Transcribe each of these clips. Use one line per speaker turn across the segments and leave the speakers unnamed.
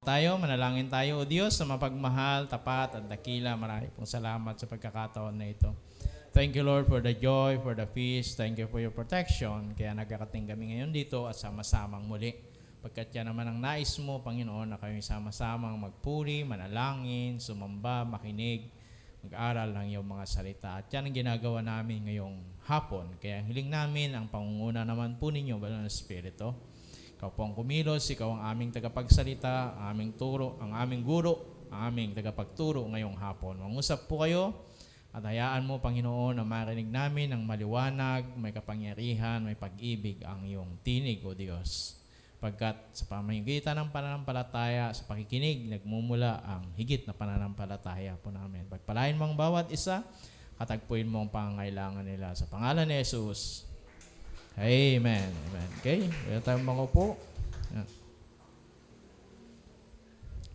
Manalangin tayo. O Diyos, na mapagmahal, tapat at dakila, marami pong salamat sa pagkakataon na ito. Thank you, Lord, for the joy, for the peace. Thank you for your protection. Kaya nagkakating kami ngayon dito at sama-samang muli. Pagkat yan naman ang nais mo, Panginoon, na kami sama-samang magpuri, manalangin, sumamba, makinig, mag-aral ng iyong mga salita. At yan ang ginagawa namin ngayong hapon. Kaya hiling namin ang pangunguna naman po ninyo, Banal na Espiritu. Ikaw po ang kumilos, ikaw ang aming tagapagsalita, ang aming turo, ang aming guro, ang aming tagapagturo ngayong hapon. Mangusap po kayo at hayaan mo, Panginoon, na marinig namin ang maliwanag, may kapangyarihan, may pag-ibig ang iyong tinig, O Diyos. Pagkat sa pamamagitan ng pananampalataya, sa pakikinig, nagmumula ang higit na pananampalataya po namin. Pagpalain mo ang bawat isa, katagpuin mo ang pangangailangan nila. Sa pangalan ni Jesus. Amen. Amen. Okay, kaya tayo mangupo.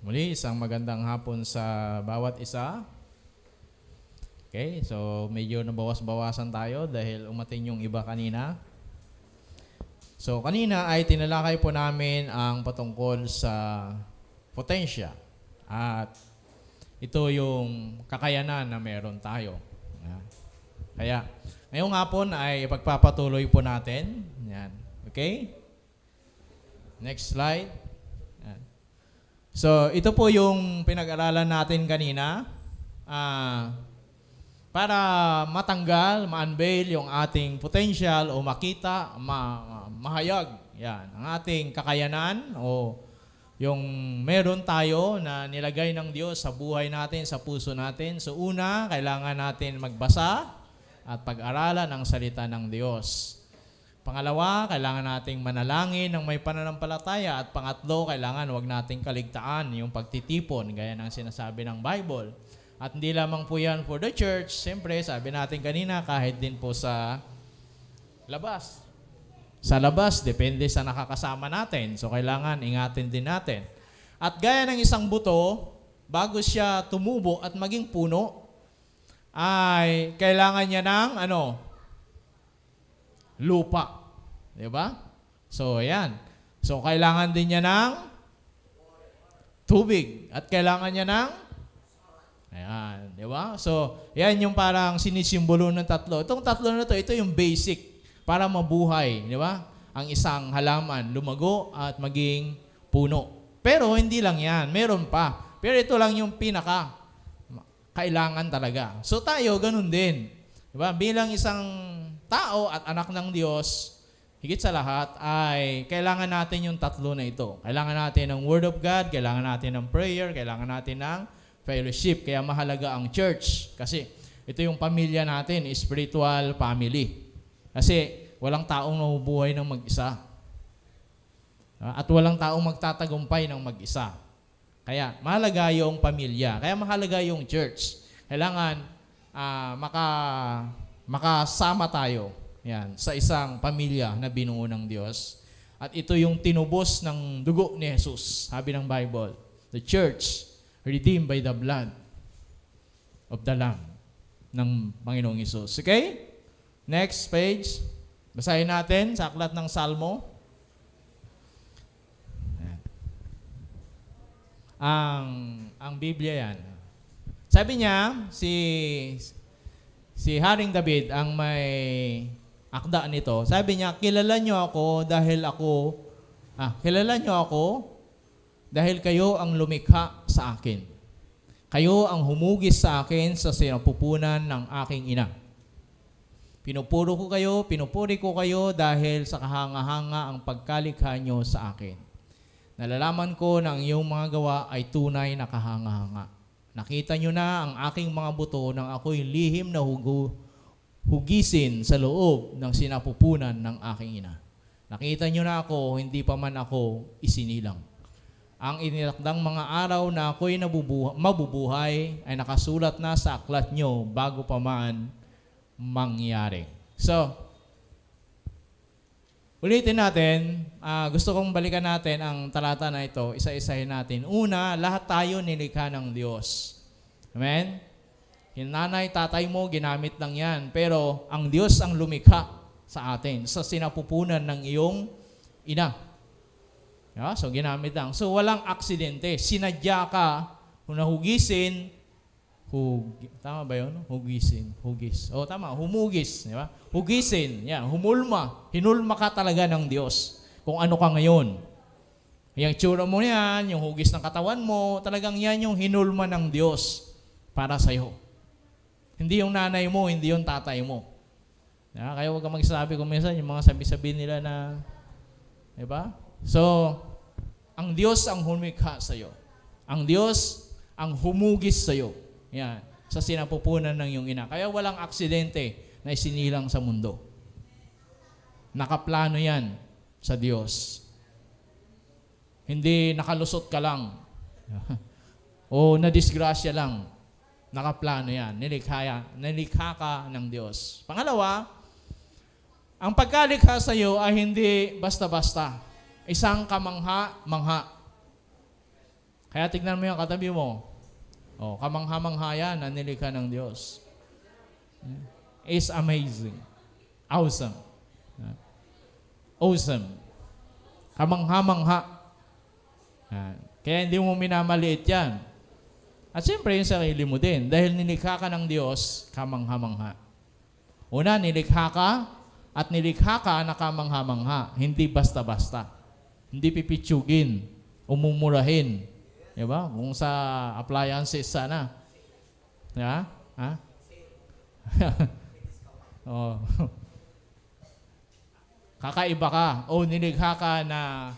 Muli, isang magandang hapon sa bawat isa. Okay, so medyo nabawas-bawasan tayo dahil umating yung iba kanina. So kanina ay tinalakay po namin ang patungkol sa potensya. At ito yung kakayanan na meron tayo. Kaya ngayong hapon ay ipagpapatuloy po natin. Yan. Okay? Next slide. Yan. So, ito po yung pinag-aralan natin kanina. Para matanggal, ma-unveil yung ating potential o makita, mahayag. Yan. Ang ating kakayanan o yung meron tayo na nilagay ng Diyos sa buhay natin, sa puso natin. So, una, kailangan natin magbasa at pag-aralan ang salita ng Diyos. Pangalawa, kailangan nating manalangin ng may pananampalataya. At pangatlo, kailangan huwag nating kaligtaan yung pagtitipon, gaya ng sinasabi ng Bible. At hindi lamang po yan for the church. Siyempre, sabi natin kanina, kahit din po sa labas. Sa labas, depende sa nakakasama natin. So, kailangan ingatin din natin. At gaya ng isang buto, bago siya tumubo at maging puno, ay kailangan niya ng lupa. Di ba? So, ayan. So, kailangan din niya ng tubig. At kailangan niya ng ayan. Di ba? So, yan yung parang sinisimbolo ng tatlo. Itong tatlo na ito yung basic para mabuhay. Di ba? Ang isang halaman, lumago at maging puno. Pero hindi lang yan. Meron pa. Pero ito lang yung pinaka kailangan talaga. So tayo, ganun din. Diba? Bilang isang tao at anak ng Diyos, higit sa lahat, ay kailangan natin yung tatlo na ito. Kailangan natin ng Word of God, kailangan natin ng prayer, kailangan natin ng fellowship. Kaya mahalaga ang church. Kasi ito yung pamilya natin, spiritual family. Kasi walang taong nabubuhay ng mag-isa. At walang taong magtatagumpay ng mag-isa. Kaya mahalaga yung pamilya. Kaya mahalaga yung church. Kailangan makasama tayo sa isang pamilya na binuo ng Diyos. At ito yung tinubos ng dugo ni Jesus. Sabi ng Bible, the church redeemed by the blood of the Lamb ng Panginoong Jesus. Okay? Next page. Basahin natin sa aklat ng Salmo. Ang Biblia yan. Sabi niya, si Haring David ang may akda nito. Sabi niya, kilala niyo ako dahil kayo ang lumikha sa akin. Kayo ang humugis sa akin sa sinapupunan ng aking ina. Pinupuri ko kayo dahil sa kahanga-hanga ang pagkalikha niyo sa akin. Nalalaman ko na ang iyong mga gawa ay tunay na kahanga-hanga. Nakita nyo na ang aking mga buto nang ako'y lihim na hugisin sa loob ng sinapupunan ng aking ina. Nakita nyo na ako, hindi pa man ako isinilang. Ang initakdang mga araw na ako'y mabubuhay ay nakasulat na sa aklat nyo bago pa man mangyari. So, ulitin natin, gusto kong balikan natin ang talata na ito, isa-isahin natin. Una, lahat tayo nilikha ng Diyos. Amen? Yung nanay, tatay mo, ginamit lang yan. Pero ang Diyos ang lumikha sa atin, sa sinapupunan ng iyong ina. Yeah, so ginamit lang. So walang aksidente. Sinadya ka kung nahugisin, tama ba yun? Hugis. O tama, humugis. Di ba? Hugisin. Yan, humulma. Hinulma ka talaga ng Diyos. Kung ano ka ngayon. Yung tsura mo yan, yung hugis ng katawan mo, talagang yan yung hinulma ng Diyos para sa'yo. Hindi yung nanay mo, hindi yung tatay mo. Kaya huwag kang magsasabi kung minsan yung mga sabi-sabi nila na, di ba? So, ang Diyos ang humikha sa'yo. Ang Diyos ang humugis sa'yo. Yan, sa sinapupunan ng iyong ina. Kaya walang aksidente na isinilang sa mundo. Nakaplano yan sa Diyos. Hindi nakalusot ka lang. O nadisgrasya lang. Nakaplano yan. Nilikha ka ng Diyos. Pangalawa, ang pagkalikha sa iyo ay hindi basta-basta. Isang kamangha-mangha. Kaya tignan mo yung katabi mo. Kamangha-mangha yan na nilikha ng Diyos. It's amazing. Awesome. Awesome. Kamangha-mangha. Kaya hindi mo minamaliit yan. At siyempre yung sarili mo din. Dahil nilikha ka ng Diyos, kamangha-mangha. Una, nilikha ka at nilikha ka na kamangha-mangha. Hindi basta-basta. Hindi pipitsugin. Umumurahin. Diba? Kung sa appliances sana. Yeah? Ha? Oh. Kakaiba ka. Nilikha ka na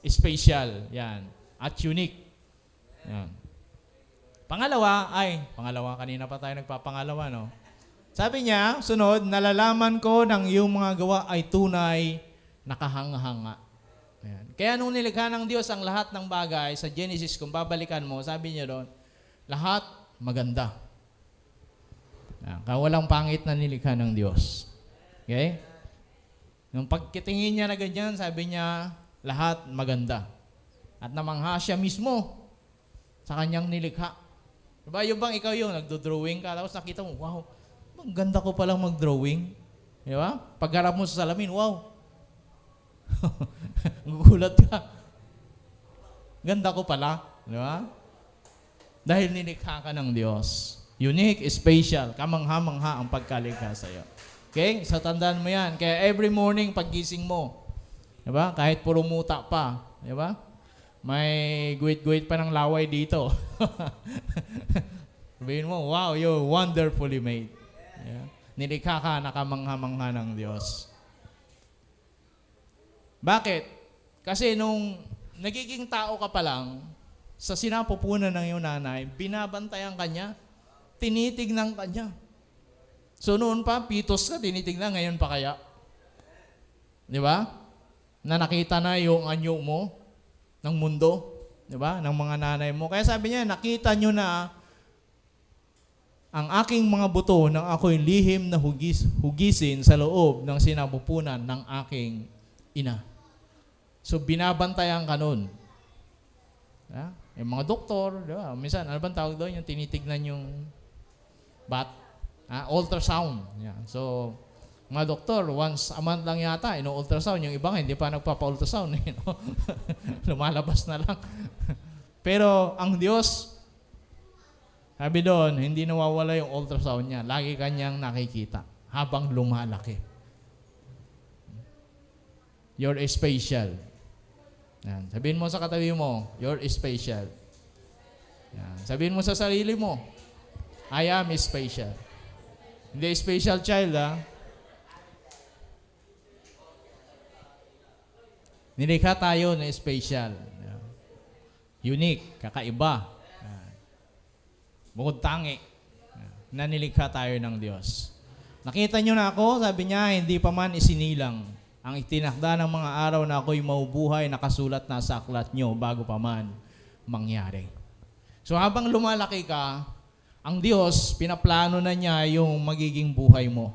special. Yan. At unique. Yan. Pangalawa, kanina pa tayo nagpapangalawa, no? Sabi niya, sunod, nalalaman ko ng iyong mga gawa ay tunay, nakahanga-hanga. Ayan. Kaya nung nilikha ng Diyos ang lahat ng bagay, sa Genesis, kung babalikan mo, sabi niya doon, lahat maganda. Ayan. Kaya walang pangit na nilikha ng Diyos. Okay? Nung pagkitingin niya na ganyan, sabi niya, lahat maganda. At namangha siya mismo sa kanyang nilikha. Diba, yung bang ikaw yung nagdo-drawing ka, tapos nakita mo, wow, ang ganda ko palang mag-drawing. Diba? Pagharap mo sa salamin, wow. Gugulat ka. Ganda ko pala. Diba? Dahil nilikha ka ng Diyos. Unique, special, kamangha-mangha ang pagkalikha sa'yo. Okay? So, tandaan mo yan. Kaya every morning, paggising mo, diba? Kahit puro muta pa, diba? May guwit-guwit pa ng laway dito. Sabihin mo, wow, you're wonderfully made. Yeah. Nilikha ka, nakamangha-mangha ng Diyos. Bakit? Kasi nung nagiging tao ka pa lang, sa sinapupunan ng iyong nanay, binabantayan ka niya, tinitignan ka niya. So noon pa, pitos ka, tinitignan, ngayon pa kaya? Di ba? Na nakita na yung anyo mo, ng mundo, di ba? Ng mga nanay mo. Kaya sabi niya, nakita nyo na ang aking mga buto nang ako'y lihim na hugisin sa loob ng sinapupunan ng aking ina. So, binabantayan ka nun. Yeah? Yung mga doktor, di ba? Minsan, ano bang tawag doon? Yung tinitignan yung ultrasound. Yeah. So, mga doktor, once a month lang yata, ino-ultrasound. Yung iba nga, hindi pa nagpapa-ultrasound. Lumalabas na lang. Pero ang Diyos, sabi doon, hindi nawawala yung ultrasound niya. Lagi kanyang nakikita habang lumalaki. You're special. Yan. Sabihin mo sa katabi mo, you're special. Yan. Sabihin mo sa sarili mo, I am special. Hindi special child, Nilikha tayo na special. Unique, kakaiba. Bukod tangi. Na nilikha tayo ng Diyos. Nakita nyo na ako, sabi niya, hindi pa man isinilang. Ang itinakda ng mga araw na ako'y mabubuhay, nakasulat na sa aklat nyo bago pa man mangyari. So habang lumalaki ka, ang Diyos, pinaplano na niya yung magiging buhay mo.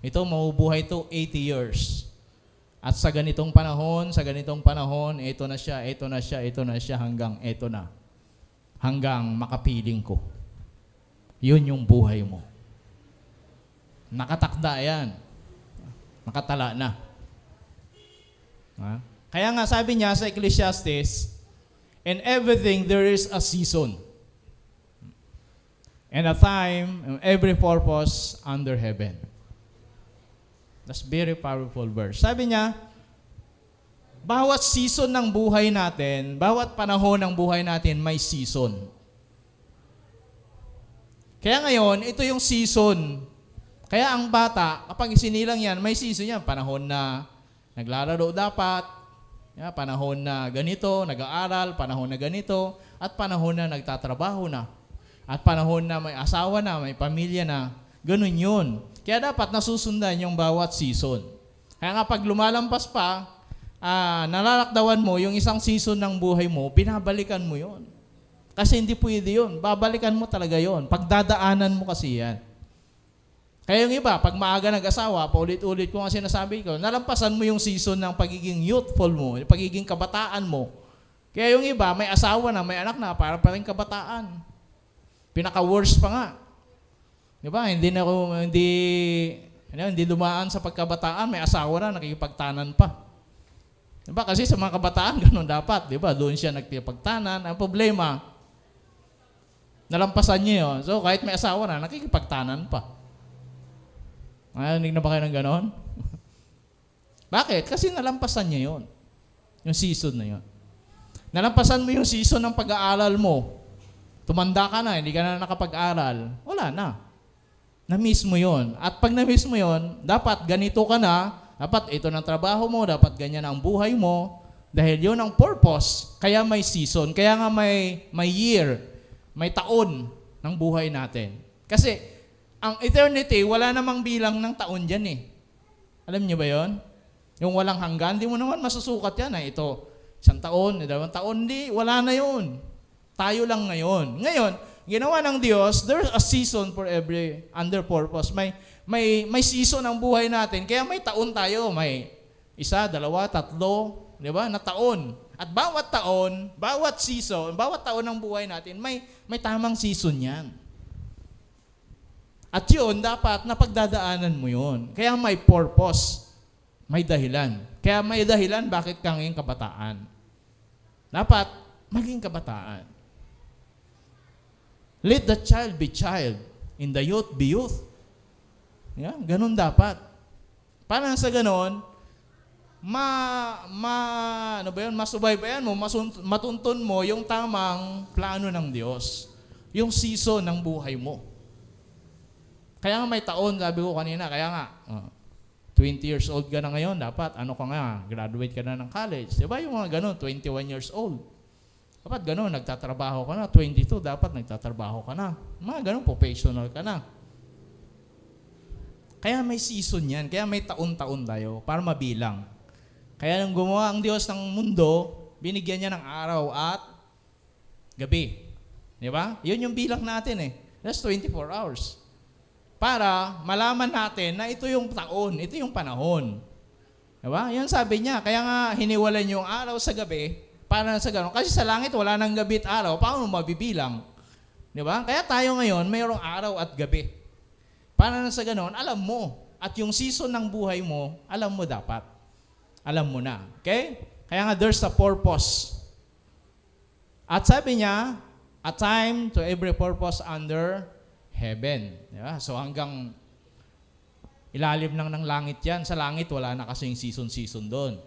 Ito, mabubuhay to 80 years. At sa ganitong panahon, ito na siya, hanggang ito na. Hanggang makapiling ko. Yun yung buhay mo. Nakatakda yan. Nakatala na. Kaya nga sabi niya sa Ecclesiastes, in everything there is a season and a time and every purpose under heaven. That's very powerful verse. Sabi niya, bawat season ng buhay natin, bawat panahon ng buhay natin may season. Kaya ngayon, ito yung season. Kaya ang bata, kapag isinilang yan, may season yan. Panahon na naglalaro dapat, panahon na ganito, nag-aaral, panahon na ganito, at panahon na nagtatrabaho na. At panahon na may asawa na, may pamilya na. Ganun yun. Kaya dapat nasusundan yung bawat season. Kaya nga pag lumalampas pa, nalalakdawan mo yung isang season ng buhay mo, binabalikan mo yun. Kasi hindi pwede yun. Babalikan mo talaga yun. Pagdadaanan mo kasi yan. Kaya yung iba, pag maaga nag-asawa, paulit-ulit ko nga sinasabi ko, nalampasan mo yung season ng pagiging youthful mo, yung pagiging kabataan mo. Kaya yung iba, may asawa na, may anak na, para pa rin kabataan. Pinaka-worst pa nga. Diba? Hindi dumaan sa pagkabataan, may asawa na, nakikipagtanan pa. Diba? Kasi sa mga kabataan, ganun dapat. Diba? Doon siya nagpipagtanan. Ang problema, nalampasan niya yun. So, kahit may asawa na, nakikipagtanan pa. Narinig na ba kayo ng ganon? Bakit? Kasi nalampasan niya yun. Yung season na yun. Nalampasan mo yung season ng pag-aaral mo. Tumanda ka na, hindi ka na nakapag-aral. Wala na. Na-miss mo yun. At pag na-miss mo yun, dapat ganito ka na, dapat ito ng trabaho mo, dapat ganyan ang buhay mo, dahil yun ang purpose, kaya may season, kaya nga may year, may taon ng buhay natin. Kasi, ang eternity, wala namang bilang ng taon dyan eh. Alam niyo ba yon? Yung walang hanggan, di mo naman masusukat yan. Ito, 1 taon, 2 taon, hindi, wala na yun. Tayo lang ngayon. Ngayon, ginawa ng Diyos, there's a season for every under purpose. May season ang buhay natin, kaya may taon tayo. May 1, 2, 3, di ba, na taon. At bawat taon, bawat season, bawat taon ng buhay natin, may tamang season yan. At yun, dapat napagdadaanan mo yun. Kaya may purpose, may dahilan. Kaya may dahilan bakit ka ngayong kabataan. Dapat maging kabataan. Let the child be child, in the youth be youth. Ganun dapat. Para sa ganun, masubaybayan mo, matuntun mo yung tamang plano ng Diyos. Yung season ng buhay mo. Kaya nga may taon, sabi ko kanina, 20 years old ka na ngayon, dapat, graduate ka na ng college. Diba yung mga ganun, 21 years old. Dapat ganun, nagtatrabaho ka na, 22, dapat nagtatrabaho ka na. Mga ganun, professional ka na. Kaya may season yan, kaya may taon-taon tayo, para mabilang. Kaya nung gumawa ang Diyos ng mundo, binigyan niya ng araw at gabi. Diba? Yun yung bilang natin eh. That's 24 hours. Para malaman natin na ito yung taon, ito yung panahon. Diba? Yan sabi niya. Kaya nga hiniwalay niyo yung araw sa gabi para sa gano'n. Kasi sa langit wala nang gabi at araw. Paano mabibilang? Diba? Kaya tayo ngayon mayroong araw at gabi. Para sa gano'n, alam mo. At yung season ng buhay mo, alam mo dapat. Alam mo na. Okay? Kaya nga there's a purpose. At sabi niya, a time to every purpose under heaven. Diba? So hanggang ilalim lang ng langit yan. Sa langit, wala na kasing season doon.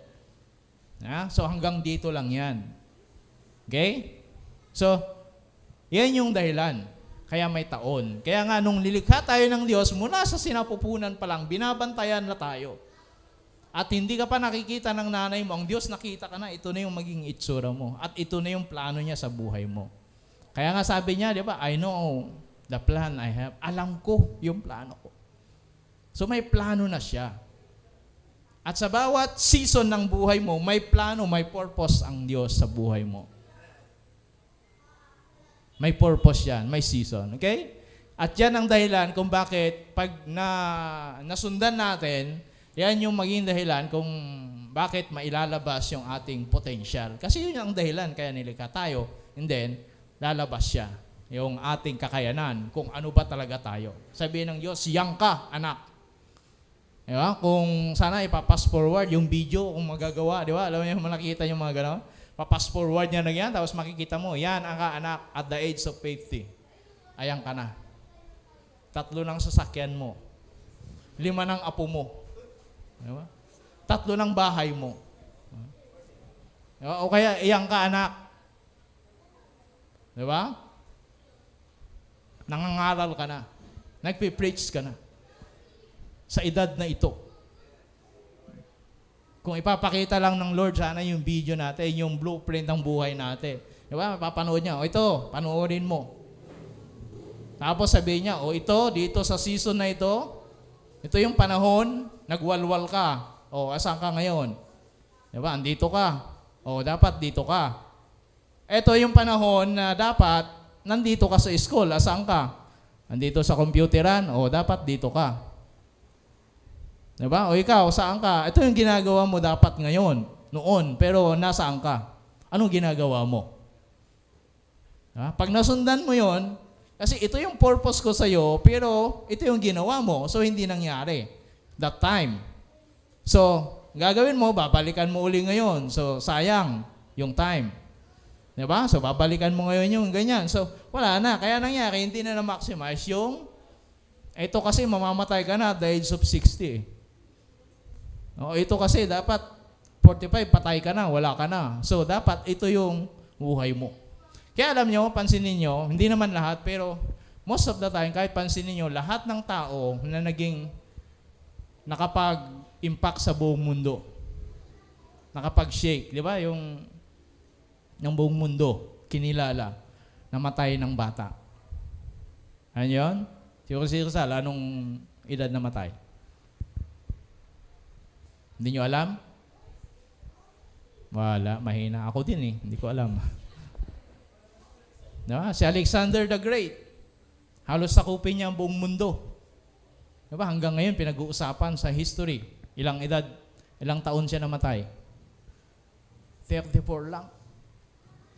So hanggang dito lang yan. Okay? So, yan yung dahilan. Kaya may taon. Kaya nga nung lilikha tayo ng Diyos, mula sa sinapupunan pa lang, binabantayan na tayo. At hindi ka pa nakikita ng nanay mo, ang Diyos nakita ka na, ito na yung maging itsura mo. At ito na yung plano niya sa buhay mo. Kaya nga sabi niya, di ba, I know the plan I have. Alam ko yung plano ko. So may plano na siya. At sa bawat season ng buhay mo, may plano, may purpose ang Diyos sa buhay mo. May purpose yan, may season. Okay? At yan ang dahilan kung bakit pag nasundan natin, yan yung maging dahilan kung bakit mailalabas yung ating potential. Kasi yun ang dahilan kaya nilikha tayo. And then, lalabas siya. Yung ating kakayanan, kung ano ba talaga tayo. Sabihin ng Diyos, yang ka, anak. Di ba? Kung sana ipapass forward yung video kung magagawa, di ba? Alam niyo yung nakikita yung mga gano'n? Papass forward niya na yan, tapos makikita mo, yan ang kaanak at the age of 50. Ayan ka na. 3 ng sasakyan mo. 5 ng apo mo. Di ba? 3 ng bahay mo. Di ba? O kaya, iyang kaanak. Di ba? Nangangaral ka na. Nagpipreach ka na. Sa edad na ito. Kung ipapakita lang ng Lord sana yung video natin, yung blueprint ng buhay natin. Di ba? Papanood niya, o ito, panoorin mo. Tapos sabihin niya, o ito, dito sa season na ito yung panahon, nagwalwal ka. O, asan ka ngayon? Di ba? Andito ka. O, dapat dito ka. Ito yung panahon na dapat nandito ka sa school. Asan ka? Andito sa computeran. O, dapat dito ka. Diba? O ikaw, saan ka? Ito yung ginagawa mo dapat ngayon, noon, pero nasaan ka? Anong ginagawa mo? Diba? Pag nasundan mo yon, kasi ito yung purpose ko sa'yo, pero ito yung ginawa mo, so hindi nangyari. That time. So, gagawin mo, babalikan mo uli ngayon. So, sayang yung time. Diba? So, babalikan mo ngayon yung ganyan. So, wala na. Kaya nangyari, hindi na na-maximize yung, ito kasi mamamatay ka na at the age of 60. O, ito kasi dapat 45, patay ka na, wala ka na. So, dapat ito yung buhay mo. Kaya alam nyo, pansinin nyo, hindi naman lahat, pero most of the time, kahit pansinin nyo, lahat ng tao na naging nakapag-impact sa buong mundo, nakapag-shake, di ba? Yung buong mundo, kinilala, namatay ng bata. Ano yun? Si Rizal, anong edad namatay? Hindi nyo alam? Wala, mahina. Ako din hindi ko alam. Diba? Si Alexander the Great, halos sakupin niya ang buong mundo. Diba? Hanggang ngayon, pinag-uusapan sa history. Ilang taon siya namatay? 34 lang.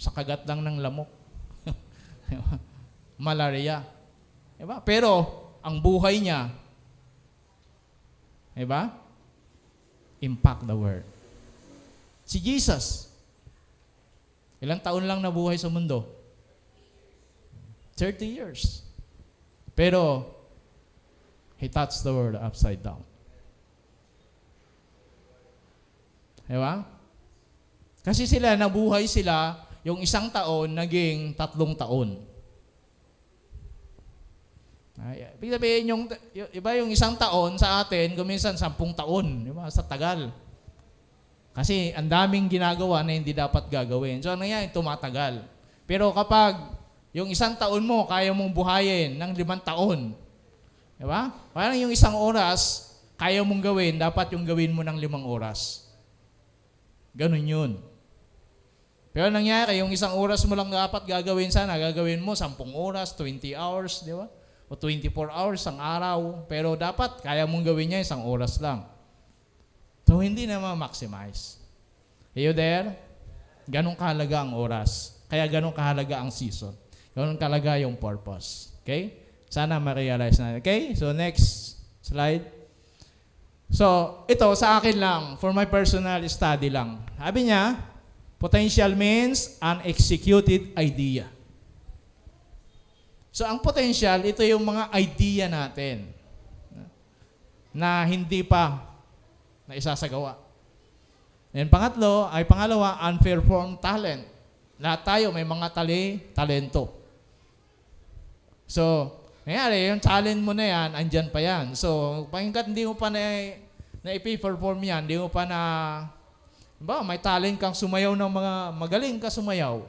Sa kagat lang ng lamok. Diba? Malaria. Diba? Pero, ang buhay niya, diba? Impact the world. Si Jesus, ilang taon lang nabuhay sa mundo? 30 years. Pero, He touched the world upside down. Diba? Kasi nabuhay sila, yung 1 taon, naging 3 taon. Ibig sabihin, iba yung 1 taon sa atin, kuminsan 10 taon. Diba? Sa tagal. Kasi ang daming ginagawa na hindi dapat gagawin. So, ano yan? Tumatagal. Pero kapag yung 1 taon mo, kaya mong buhayin ng 5 taon. Diba? Parang yung 1 oras, kaya mong gawin, dapat yung gawin mo ng 5 oras. Ganun yun. Pero nangyari, yung 1 oras mo lang dapat gagawin sana, gagawin mo 10 oras, 20 hours, di ba? O 24 hours ang araw, pero dapat kaya mong gawin niya 1 oras lang. So, hindi na ma-maximize. Are you there? Ganun kahalaga ang oras. Kaya ganun kahalaga ang season. Ganun kahalaga yung purpose. Okay? Sana ma-realize na. Okay? So, next slide. So, ito sa akin lang, for my personal study lang. Sabi niya, potential means unexecuted idea. So, ang potential, ito yung mga idea natin na hindi pa na isasagawa. And pangalawa, unperformed talent. Lahat tayo may mga talento. So, nangyari, yung talent mo na yan, andyan pa yan. So, pagkat hindi mo pa na i-perform yan, hindi mo pa may talent kang sumayaw ng mga magaling ka sumayaw.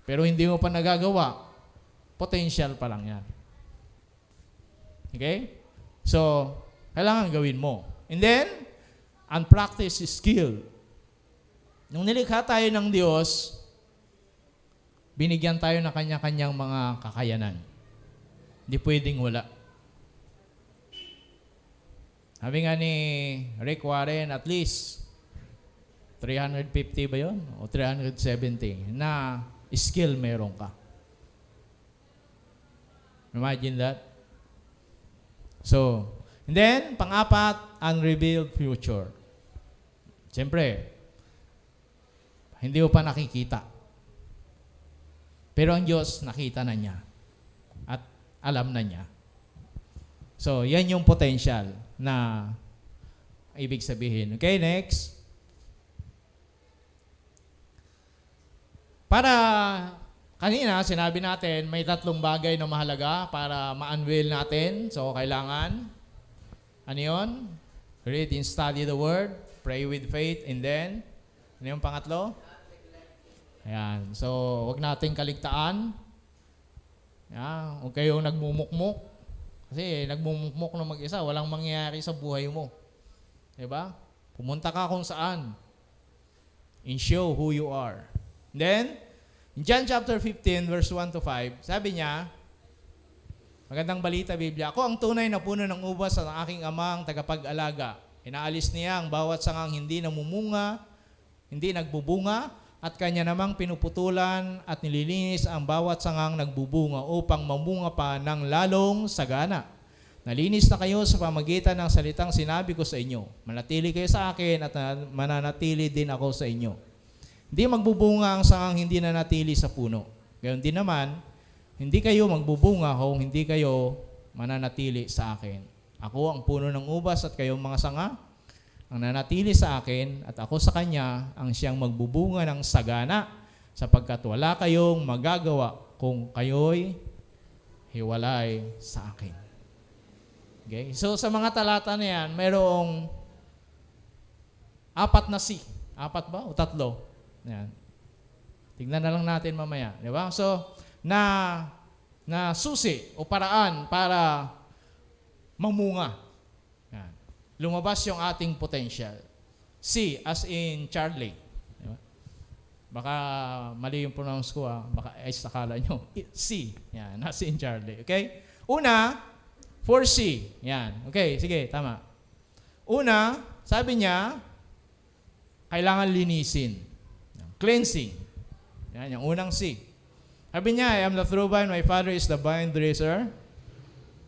Pero hindi mo pa nagagawa, potential pa lang yan. Okay? So, kailangan gawin mo. And then, unpracticed skill. Nung nilikha tayo ng Diyos, binigyan tayo ng kanya-kanyang mga kakayanan. Hindi pwedeng wala. Sabi nga ni Rick Warren, at least 350 ba yun? O 370 na skill meron ka. Imagine that. So, And then, pang-apat, unrevealed future. Siyempre, hindi mo pa nakikita. Pero ang Diyos, nakita na niya. At alam na niya. So, yan yung potential na ibig sabihin. Okay, next. Para kanina, sinabi natin, may 3 bagay na mahalaga para ma-unveil natin. So, kailangan, ano yun? Read and study the Word, pray with faith, and then, ano yung pangatlo? Ayan. So, wag nating kaligtaan. Ayan. Huwag kayong nagmumukmuk. Kasi nagmumukmuk na mag-isa, walang mangyayari sa buhay mo. Diba? Pumunta ka kung saan. And show who you are. Then, in John chapter 15, verse 1 to 5, sabi niya, magandang balita, Biblia, ako ang tunay na puno ng ubas sa aking amang tagapag-alaga. Inaalis niya ang bawat sangang hindi namumunga, hindi nagbubunga, at kanya namang pinuputulan at nililinis ang bawat sangang nagbubunga upang mamunga pa ng lalong sagana. Nalinis na kayo sa pamagitan ng salitang sinabi ko sa inyo. Manatili kayo sa akin at mananatili din ako sa inyo. Hindi magbubunga ang sangang hindi nanatili sa puno. Gayon din naman, hindi kayo magbubunga kung hindi kayo mananatili sa akin. Ako ang puno ng ubas at kayong mga sanga ang nanatili sa akin at ako sa kanya ang siyang magbubunga ng sagana sapagkat wala kayong magagawa kung kayo'y hiwalay sa akin. Okay? So sa mga talata na yan, mayroong 4 na C. 4 ba o 3? Yan. Tingnan na lang natin mamaya. Di ba? So, na susi o paraan para mamunga. Yan. Lumabas yung ating potential. C, as in Charlie. Di ba? Baka mali yung pronounce ko, baka S akala nyo. C, yan, as in Charlie. Okay? Una, 4C. Yan. Okay, sige, tama. Una, sabi niya, kailangan linisin. Cleansing. Yan, yung unang C. Sabi niya, I am the true vine, my Father is the vine dresser.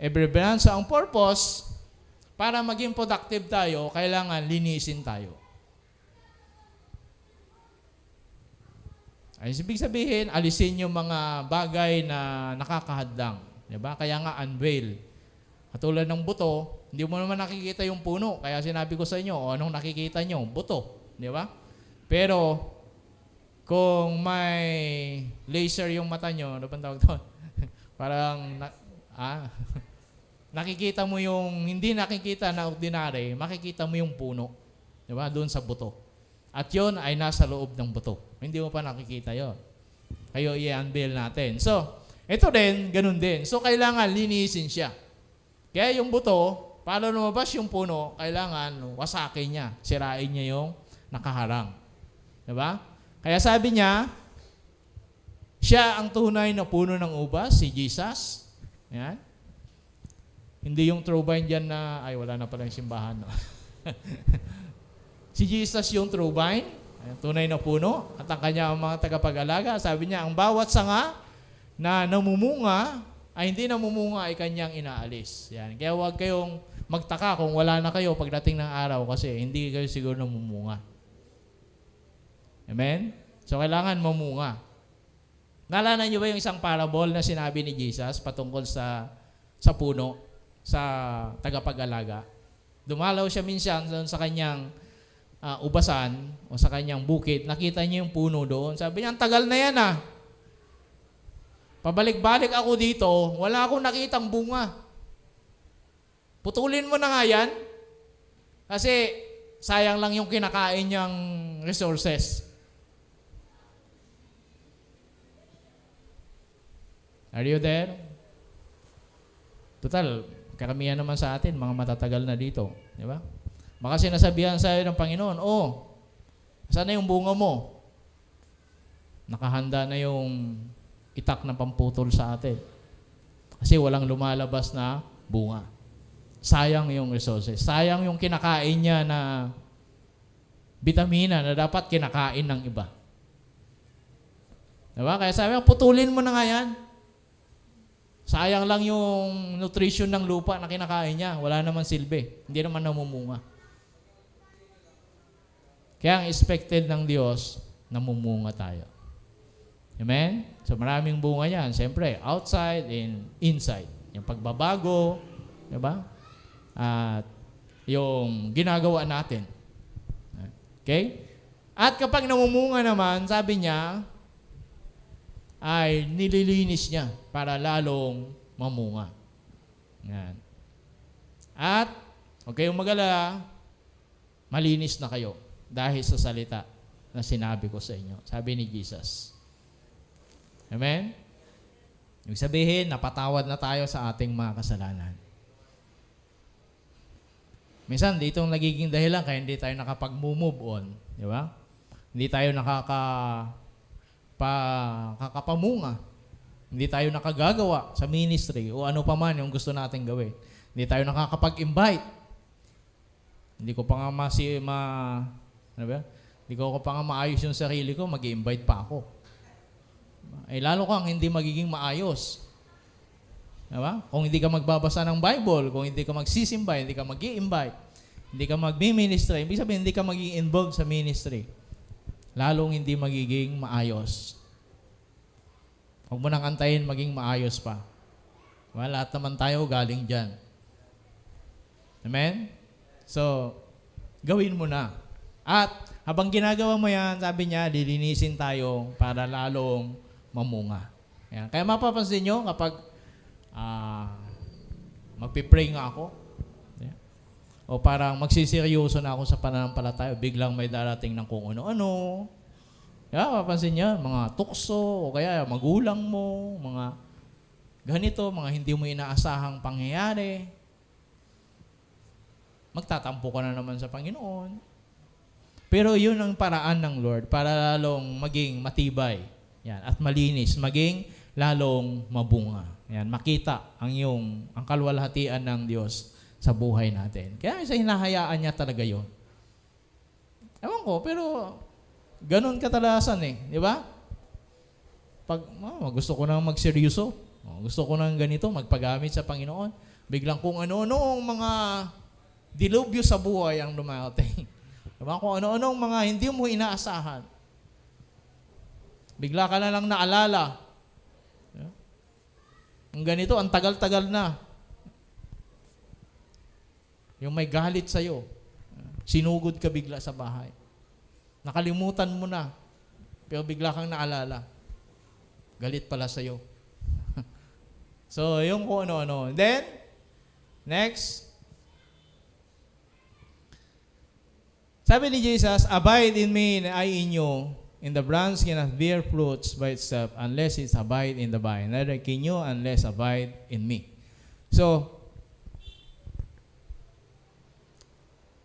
Every branch. So, ang purpose, para maging productive tayo, kailangan linisin tayo. Ay, ibig sabihin, alisin yung mga bagay na nakakahadlang. Diba? Kaya nga, unveil. Katulad ng buto, hindi mo naman nakikita yung puno. Kaya sinabi ko sa inyo, anong nakikita nyo? Buto. Diba? Pero, kung may laser yung mata nyo, ano bang tawag doon? Parang, nakikita mo yung, hindi nakikita na ordinary, makikita mo yung puno. Diba? Doon sa buto. At yun ay nasa loob ng buto. Hindi mo pa nakikita yun. Kayo i-unveil natin. So, ito din, ganun din. So, kailangan linisin siya. Kaya yung buto, para lumabas yung puno, kailangan wasakin niya. Sirain niya yung nakaharang. Diba? Kaya sabi niya, siya ang tunay na puno ng ubas, si Jesus. Yan. Hindi yung true vine dyan na, ay wala na pala yung simbahan. No? Si Jesus yung true vine, tunay na puno, at ang kanya mga tagapag-alaga. Sabi niya, ang bawat sanga na namumunga, ay hindi namumunga, ay kanyang inaalis. Yan. Kaya huwag kayong magtaka kung wala na kayo pagdating ng araw kasi hindi kayo siguro namumunga. Amen? So, kailangan mamunga. Naalala niyo ba yung isang parable na sinabi ni Jesus patungkol sa puno, sa tagapag-alaga? Dumalaw siya minsan sa kanyang ubasan o sa kanyang bukid. Nakita niya yung puno doon. Sabi niya, ang tagal na yan Pabalik-balik ako dito, wala akong nakitang bunga. Putulin mo na nga yan. Kasi sayang lang yung kinakain niyang resources. Are you there? Total, karamihan naman sa atin, mga matatagal na dito. Di ba? Baka sinasabihan sa'yo ng Panginoon, saan na yung bunga mo? Nakahanda na yung itak na pamputol sa atin. Kasi walang lumalabas na bunga. Sayang yung resources. Sayang yung kinakain niya na bitamina na dapat kinakain ng iba. Diba? Kaya sabi, putulin mo na nga yan. Sayang lang yung nutrition ng lupa na kinakain niya. Wala naman silbi. Hindi naman namumunga. Kaya ang expected ng Diyos, namumunga tayo. Amen? So maraming bunga yan. Siyempre, outside and inside. Yung pagbabago, diba? At yung ginagawa natin. Okay? At kapag namumunga naman, sabi niya, ay nililinis niya para lalong mamunga. Yan. At, huwag kayong mag-alala, malinis na kayo dahil sa salita na sinabi ko sa inyo. Sabi ni Jesus. Amen? Ibig sabihin, napatawad na tayo sa ating mga kasalanan. Minsan, dito ang nagiging dahilan kaya hindi tayo nakapag-move on. Di ba? Hindi tayo nakakapamunga. Hindi tayo nakagagawa sa ministry o ano pa man yung gusto natin gawin. Hindi tayo nakakapag-invite. Hindi ko pa nga Hindi ko pa nga maayos yung sarili ko, mag-i-invite pa ako. Eh lalo kang hindi magiging maayos. Diba? Kung hindi ka magbabasa ng Bible, kung hindi ka magsisimba, hindi ka mag-i-invite, hindi ka mag-ministry, ibig sabihin hindi ka magiging involved sa ministry. Lalong hindi magiging maayos. Huwag mo nang antayin maging maayos pa. Well, lahat naman tayo galing dyan. Amen? So, gawin mo na. At habang ginagawa mo yan, sabi niya, lilinisin tayo para lalong mamunga. Ayan. Kaya mapapansin nyo, kapag magpipray nga ako, o parang magsiseryoso na ako sa pananampalataya, biglang may darating ng kung ano-ano. Mapapansin niya, mga tukso, o kaya magulang mo, mga ganito, mga hindi mo inaasahang pangyayari. Magtatampo ka na naman sa Panginoon. Pero yun ang paraan ng Lord para lalong maging matibay yan, at malinis, maging lalong mabunga. Yan, makita ang kalwalhatian ng Diyos sa buhay natin. Kaya isa hinahayaan niya talaga yun. Ewan ko, pero ganun katalasan di ba? Pag gusto ko nang magseryoso, gusto ko nang ganito, magpagamit sa Panginoon, biglang kung ano-ano mga dilubyo sa buhay ang dumating. Diba? Kung ano-anong mga hindi mo inaasahan. Bigla ka na lang naalala. Ang ganito, ang tagal-tagal na. Yung may galit sa'yo. Sinugod ka bigla sa bahay. Nakalimutan mo na. Pero bigla kang naalala. Galit pala sa'yo. So, yung kung ano-ano. Then, next. Sabi ni Jesus, abide in me and I in you. And the branch cannot bear fruits by itself unless it abide in the vine. Neither can you unless abide in me. So,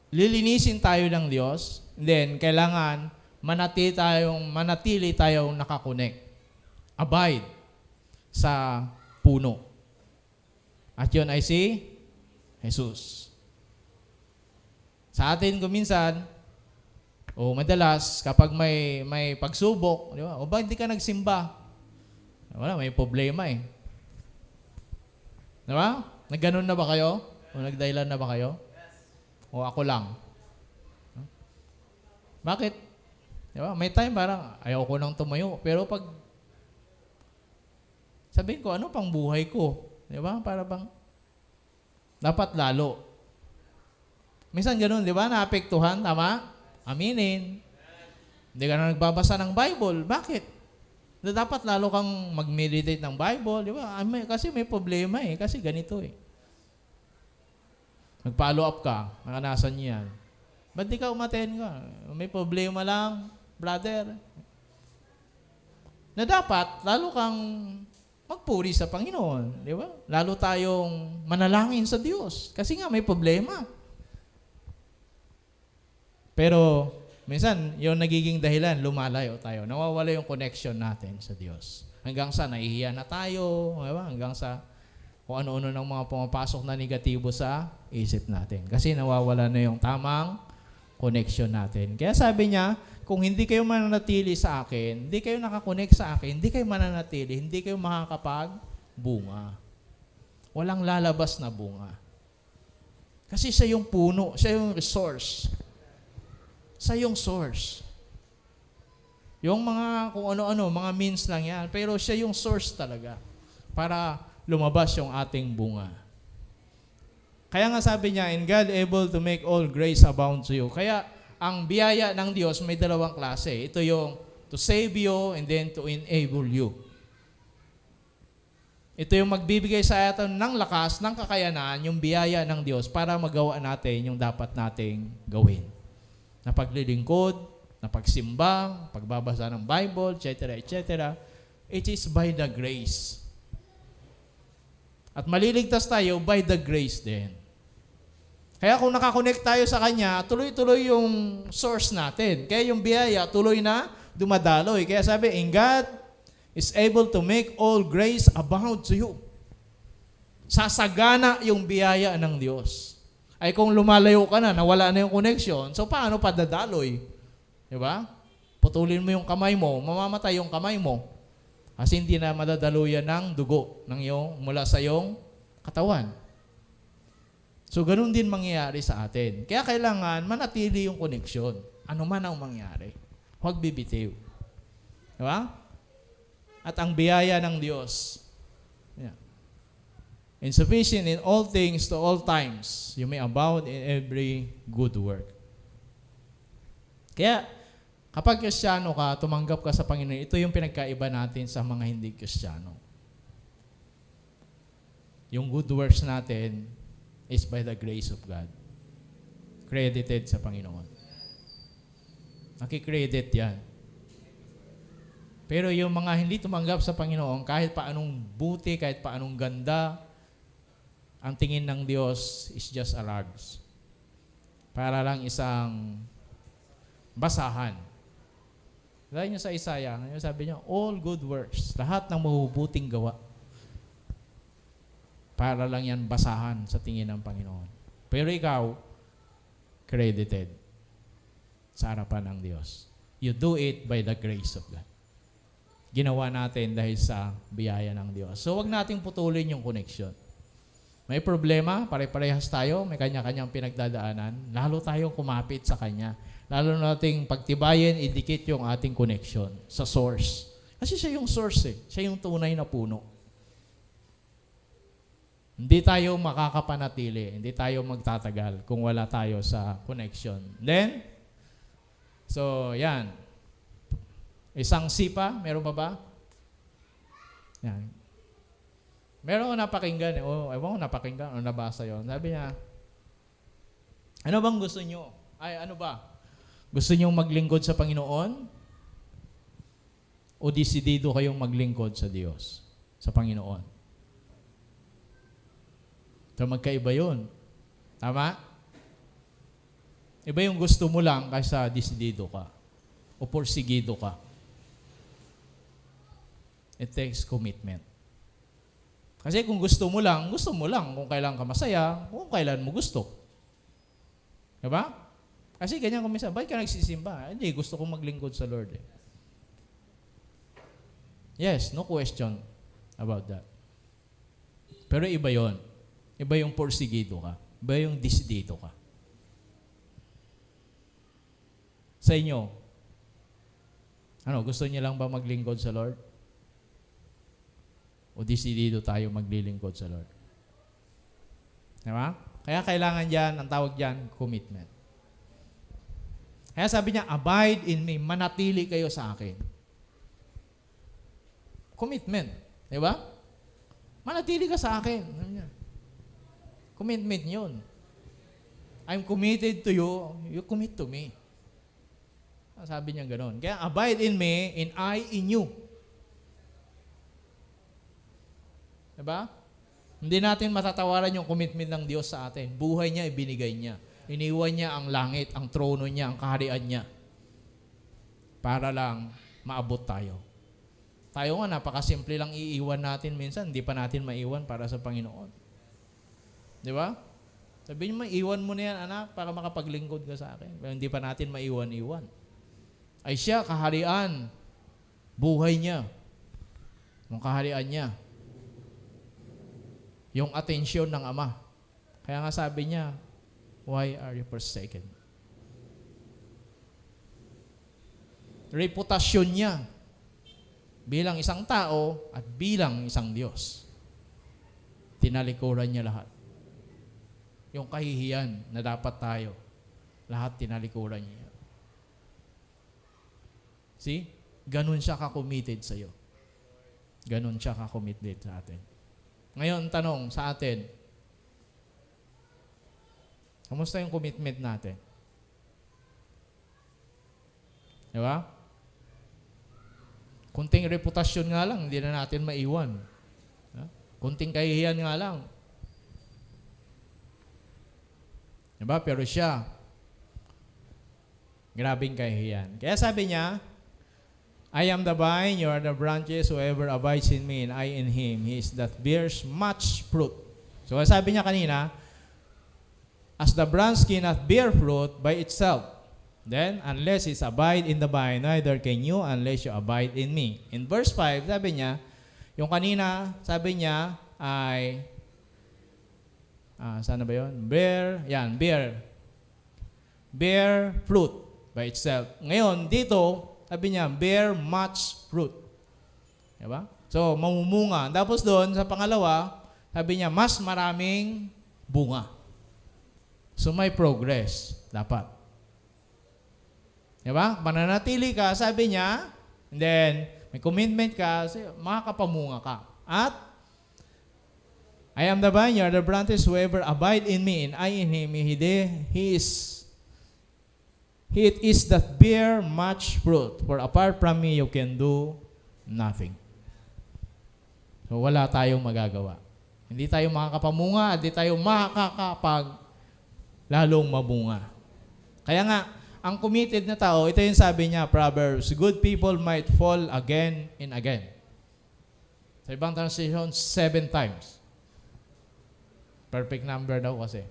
lilinisin tayo ng Diyos. Then, kailangan manatili tayong nakakonect. Abide sa puno. At yun ay si Jesus. Sa atin kuminsan, madalas, kapag may pagsubok, di ba? O ba hindi ka nagsimba? Wala, may problema Di ba? Nagganon na ba kayo? O nagdahilan na ba kayo? O ako lang? Bakit? Di ba? May time parang ayaw ko nang tumayo. Pero pag sabihin ko, ano pang buhay ko? Di ba? Para bang dapat lalo. Minsan ganun, di ba? Naapektuhan, tama? Aminin. Hindi ka na nagbabasa ng Bible. Bakit? Dapat lalo kang mag-meditate ng Bible, di ba? Kasi may problema Kasi ganito Mag-follow up ka. Nakanasan niyo yan. Ba't di ka umaten ka? May problema lang, brother. Na dapat, lalo kang magpuri sa Panginoon. Di ba? Lalo tayong manalangin sa Diyos. Kasi nga may problema. Pero, minsan, yung nagiging dahilan, lumalayo tayo. Nawawala yung connection natin sa Diyos. Hanggang sa nahihiya na tayo, diba? Hanggang sa kung ano-ano ng mga pumapasok na negatibo sa isip natin. Kasi nawawala na yung tamang connection natin. Kaya sabi niya, kung hindi kayo mananatili sa akin, hindi kayo nakakonect sa akin, hindi kayo mananatili, hindi kayo makakapagbunga. walang lalabas na bunga. Kasi siya yung puno, siya yung resource. Siya yung source. Yung mga kung ano-ano, mga means lang yan. Pero siya yung source talaga para lumabas yung ating bunga. Kaya nga sabi niya, in God able to make all grace abound to you. Kaya ang biyaya ng Diyos may dalawang klase. Ito yung to save you and then to enable you. Ito yung magbibigay sa atin ng lakas, ng kakayanan, yung biyaya ng Diyos para magawa natin yung dapat nating gawin. Na paglilingkod, na pagsimba, pagbabasa ng Bible, etc., etc. It is by the grace. At maliligtas tayo by the grace din. Kaya kung nakakonect tayo sa Kanya, tuloy-tuloy yung source natin. Kaya yung biyaya, tuloy na dumadaloy. Kaya sabi, in God is able to make all grace abound to you. Sasagana yung biyaya ng Diyos. Ay kung lumalayo ka na, nawala na yung connection, so paano padadaloy? Diba? Putulin mo yung kamay mo, mamamatay yung kamay mo. Kasi hindi na madadaluyan ng dugo mula sa iyong katawan. So, ganun din mangyayari sa atin. Kaya kailangan manatili yung connection. Ano man ang mangyari. Huwag bibitiw. Diba? At ang biyaya ng Diyos, insufficient in all things to all times, you may abound in every good work. Kaya, kapag Kristiyano ka, tumanggap ka sa Panginoon, ito yung pinagkaiba natin sa mga hindi Kristiyano. Yung good works natin is by the grace of God. Credited sa Panginoon. Nakikredit yan. Pero yung mga hindi tumanggap sa Panginoon, kahit paanong buti, kahit paanong ganda, ang tingin ng Diyos is just a rags. Para lang isang basahan. Dahil nyo sa Isaiah, sabi niya, all good works, lahat ng mabubuting gawa, para lang yan basahan sa tingin ng Panginoon. Pero ikaw, credited sa harapan ng Diyos. You do it by the grace of God. Ginawa natin dahil sa biyaya ng Diyos. So, wag nating putulin yung connection. May problema, pare-parehas tayo, may kanya-kanyang pinagdadaanan, lalo tayong kumapit sa Kanya. Lalo nating pagtibayin, idikit yung ating connection sa source. Kasi siya yung source eh. Siya yung tunay na puno. Hindi tayo makakapanatili, hindi tayo magtatagal kung wala tayo sa connection. Then, so yan. Isang sipa, meron pa ba? Yan. Meron ko napakinggan eh. Ewan ko napakinggan o nabasa yon. Sabi niya, ano bang gusto nyo? Ay, ano ba? Gusto nyo maglingkod sa Panginoon? O desidido kayong maglingkod sa Diyos, sa Panginoon? So magkaiba yun. Tama? Iba yung gusto mo lang kaysa desidido ka. O porsigido ka. It takes commitment. Kasi kung gusto mo lang kung kailan ka masaya, kung kailan mo gusto. Diba? Kasi ganyan kung minsan, bakit ka nagsisimba? Hindi, gusto kong maglingkod sa Lord eh. Yes, no question about that. Pero iba yon. Iba yung porsigido ka. Iba yung desidido ka. Sa inyo, gusto niyo lang ba maglingkod sa Lord? O desidido tayo maglilingkod sa Lord? Diba? Kaya kailangan dyan, ang tawag dyan, commitment. Kaya sabi niya, abide in me, manatili kayo sa akin. Commitment. Diba? Manatili ka sa akin. Commitment yun. I'm committed to you, you commit to me. Sabi niya gano'n. Kaya abide in me, and I in you. Diba? Hindi natin matatawaran yung commitment ng Diyos sa atin. Buhay niya, ibinigay niya. Iniwan niya ang langit, ang trono niya, ang kaharian niya. Para lang maabot tayo. Tayo nga, napakasimple lang iiwan natin minsan. Hindi pa natin maiwan para sa Panginoon. Di ba? Sabihin mo, iwan mo na yan, anak, para makapaglingkod ka sa akin. Pero hindi pa natin maiwan-iwan. Ay siya, kaharian. Buhay niya. Yung kaharian niya. yung atensyon ng Ama. Kaya nga sabi niya, why are you forsaken? Reputasyon niya bilang isang tao at bilang isang Diyos. Tinalikuran niya lahat. Yung kahihiyan na dapat tayo, lahat tinalikuran niya. See? Ganun siya ka-committed sa'yo. Ganun siya ka-committed sa atin. Ngayon, tanong sa atin, kamusta yung commitment natin? Di ba? Kunting reputasyon nga lang, hindi na natin maiwan. Kunting kahihiyan nga lang. Di ba? Pero siya, grabing kahihiyan. Kaya sabi niya, I am the vine, you are the branches, whoever abides in me and I in him, he is that bears much fruit. So sabi niya kanina, as the branch cannot bear fruit by itself, then unless it abide in the vine, neither can you unless you abide in me. In verse 5, sabi niya, yung kanina, sabi niya ay, sana ba yun? Bear fruit by itself. Ngayon, dito, sabi niya, bear much fruit. Diba? So, mamumunga. Tapos doon, sa pangalawa, sabi niya, mas maraming bunga. So, may progress. Dapat. Diba? Mananatili ka, sabi niya, and then, may commitment ka, makakapamunga ka. At, I am the vine, you are the branches, whoever abide in me, and I in him, It is that bear much fruit, for apart from me, you can do nothing. So, wala tayong magagawa. Hindi tayo makakapamunga, hindi tayo makakapag lalong mabunga. Kaya nga, ang committed na tao, ito yung sabi niya, Proverbs, good people might fall again and again. Sa ibang translation, 7 times. Perfect number daw kasi.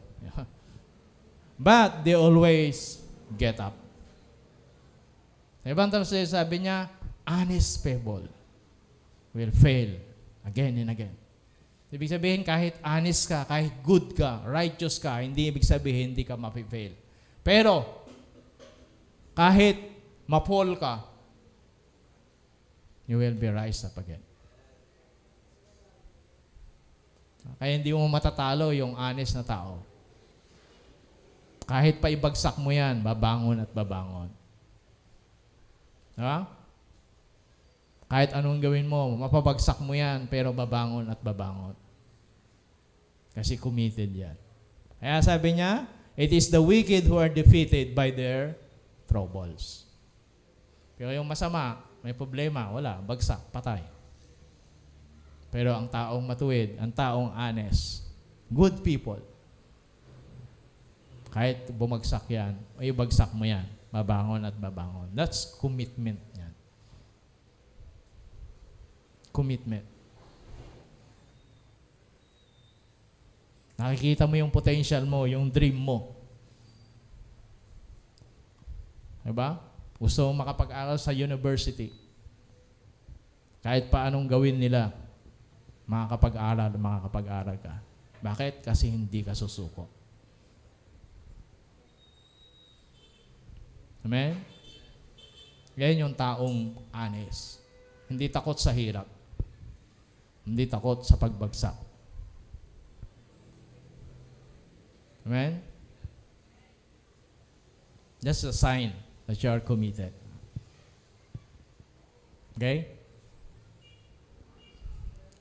But they always get up. Sa ibang translation, sabi niya, honest people will fail again and again. Ibig sabihin, kahit honest ka, kahit good ka, righteous ka, hindi ibig sabihin, hindi ka mapifail. Pero, kahit ma-fall ka, you will be rise up again. Kaya hindi mo matatalo yung honest na tao. Kahit pa ibagsak mo yan, babangon at babangon. Diba? Kahit anong gawin mo, mapabagsak mo yan, pero babangon at babangon. Kasi committed yan. Kaya sabi niya, it is the wicked who are defeated by their troubles. Pero yung masama, may problema, wala, bagsak, patay. Pero ang taong matuwid, ang taong honest, good people, kahit bumagsak yan, o ibagsak mo yan, babangon at babangon. That's commitment yan. Commitment. Nakikita mo yung potential mo, yung dream mo. Diba? Gusto mo makapag-aral sa university. Kahit paanong gawin nila, makakapag-aral ka. Bakit? Kasi hindi ka susuko. Amen? Yan yung taong honest. Hindi takot sa hirap. Hindi takot sa pagbagsak. Amen? That's a sign that you are committed. Okay?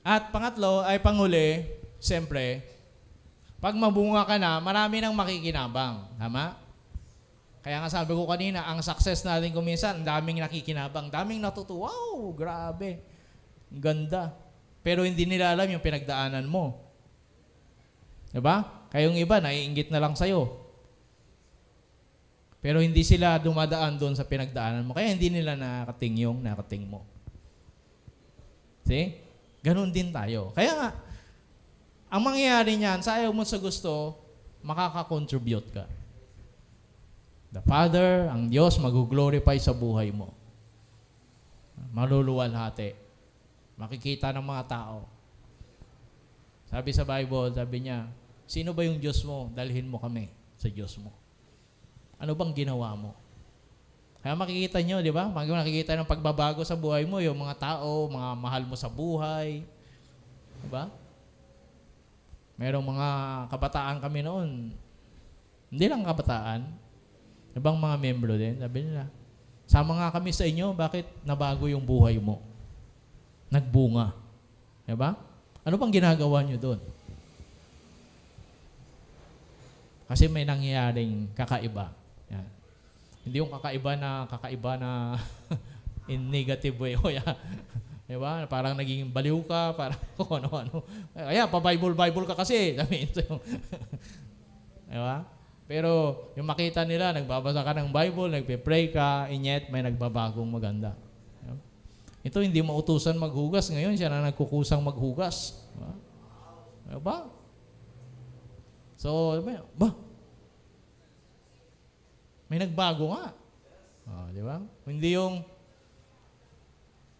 At pangatlo, ay panghuli, siyempre, pag mabunga ka na, marami nang makikinabang. Tama? Kaya nga sabi ko kanina, ang success natin kuminsan, ang daming nakikinabang, daming natutuwa. Wow, grabe. Ganda. Pero hindi nila alam yung pinagdaanan mo. Diba? Kayong iba, naiinggit na lang sa'yo. Pero hindi sila dumadaan doon sa pinagdaanan mo. Kaya hindi nila nakating yung nakating mo. See? Ganon din tayo. Kaya nga, ang mangyayari niyan, sa ayaw mo sa gusto, makaka-contribute ka. The Father, ang Diyos, mag-glorify sa buhay mo. Maluluwalhati. Makikita ng mga tao. Sabi sa Bible, sabi niya, sino ba yung Diyos mo? Dalhin mo kami sa Diyos mo. Ano bang ginawa mo? Kaya makikita nyo, di ba? Makikita ng pagbabago sa buhay mo, yung mga tao, mga mahal mo sa buhay. Di ba? Merong mga kabataan kami noon. Hindi lang kabataan. Ibang mga membro din. Sabi nila, sama nga kami sa inyo, bakit nabago yung buhay mo? Nagbunga. Diba? Ano bang ginagawa nyo doon? Kasi may nangyayaring kakaiba. Yan. Hindi yung kakaiba na in negative way. O yan. Diba? Parang naging baliw ka, parang kung ano-ano. Kaya, pa-Bible ka kasi. Diba? Pero yung makita nila, nagbabasa ka ng Bible, nagpe-pray ka, inyet may nagbabagong maganda. Ito hindi mautusan maghugas. Ngayon, siya na nagkukusang maghugas. Diba? So, may nagbago nga. Diba? Hindi yung,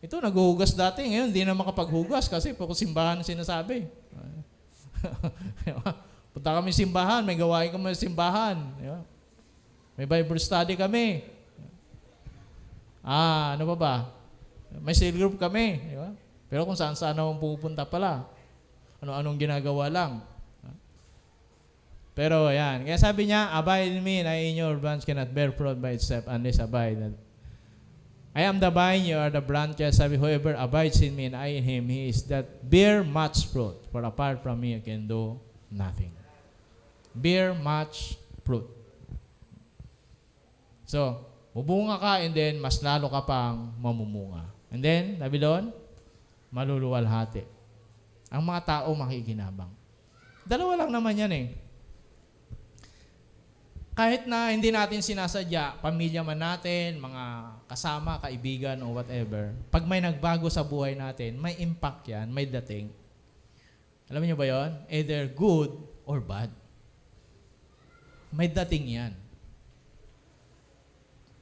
ito naghuhugas dati, ngayon hindi na makapaghugas kasi puro simbahan sinasabi. Diba? Punta kami simbahan, may gawain kami sa simbahan. Diba? May Bible study kami. Ano pa ba? May cell group kami. Diba? Pero kung saan-saan naman pupunta pala. Ano-anong ginagawa lang. Pero yan. Kaya sabi niya, abide in me, and I in your branch cannot bear fruit by itself unless abide. I am the vine, you are the branches. Sabi, whoever abides in me and I in him, he is that bear much fruit. For apart from me, you can do nothing. Bear much fruit. So, mubunga ka and then mas lalo ka pang mamumunga. And then, sabi doon, maluluwalhati. Ang mga tao makikinabang. Dalawa lang naman yan eh. Kahit na hindi natin sinasadya, pamilya man natin, mga kasama, kaibigan o whatever, pag may nagbago sa buhay natin, may impact yan, may dating. Alam niyo ba yon? Either good or bad. May dating yan.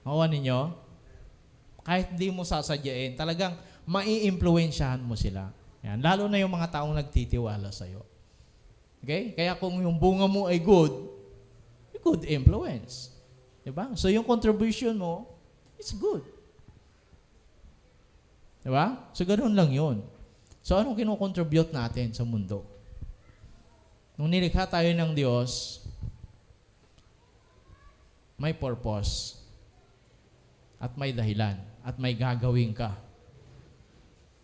Mawa ninyo? Kahit di mo sasadyain, talagang mai-impluwensyahan mo sila. Yan. Lalo na yung mga taong nagtitiwala sa'yo. Okay? Kaya kung yung bunga mo ay good influence. Diba? So yung contribution mo, it's good. Diba? So ganoon lang yun. So anong kinocontribute natin sa mundo? Nung nilikha tayo ng Diyos, may purpose at may dahilan at may gagawin ka.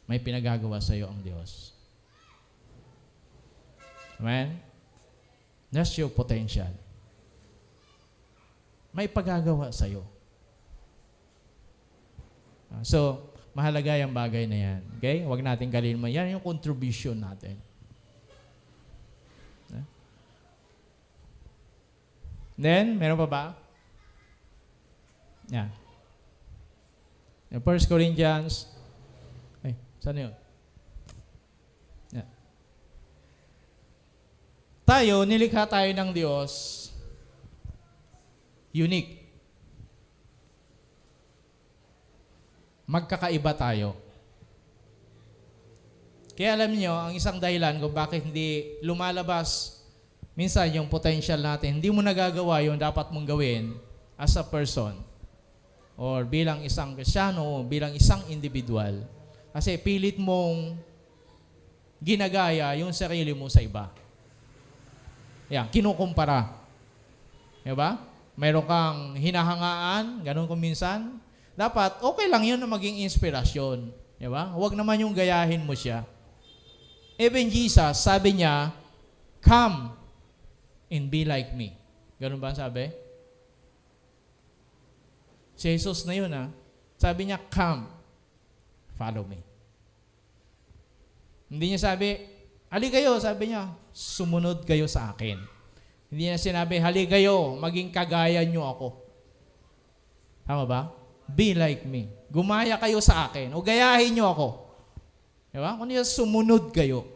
May pinagagawa sa iyo ang Diyos. Amen? That's your potential. May pagagawa sa iyo. So, mahalaga yung bagay na yan. Okay? Huwag natin kalimutan. Yan yung contribution natin. Then, meron pa ba? Yan. Yung 1 Corinthians. Ay, saan yun? Yan. Tayo, nilikha tayo ng Diyos. Unique. Magkakaiba tayo. Kaya alam niyo, ang isang dahilan kung bakit hindi lumalabas minsan yung potential natin, hindi mo nagagawa yung dapat mong gawin as a person or bilang isang Kristiyano, bilang isang individual. Kasi pilit mong ginagaya yung sarili mo sa iba. Yan, kinukumpara. Diba? Mayroon kang hinahangaan, ganun kung minsan. Dapat, okay lang yun na maging inspirasyon. Diba? Huwag naman yung gayahin mo siya. Even Jesus, sabi niya, come and be like me. Ganun ba sabi? Si Jesus na yun sabi niya, come, follow me. Hindi niya sabi, hali kayo, sabi niya, sumunod kayo sa akin. Hindi niya sinabi, hali kayo, maging kagaya niyo ako. Tama ba? Be like me. Gumaya kayo sa akin o gayahin niyo ako. Diba? Kung niya sumunod kayo.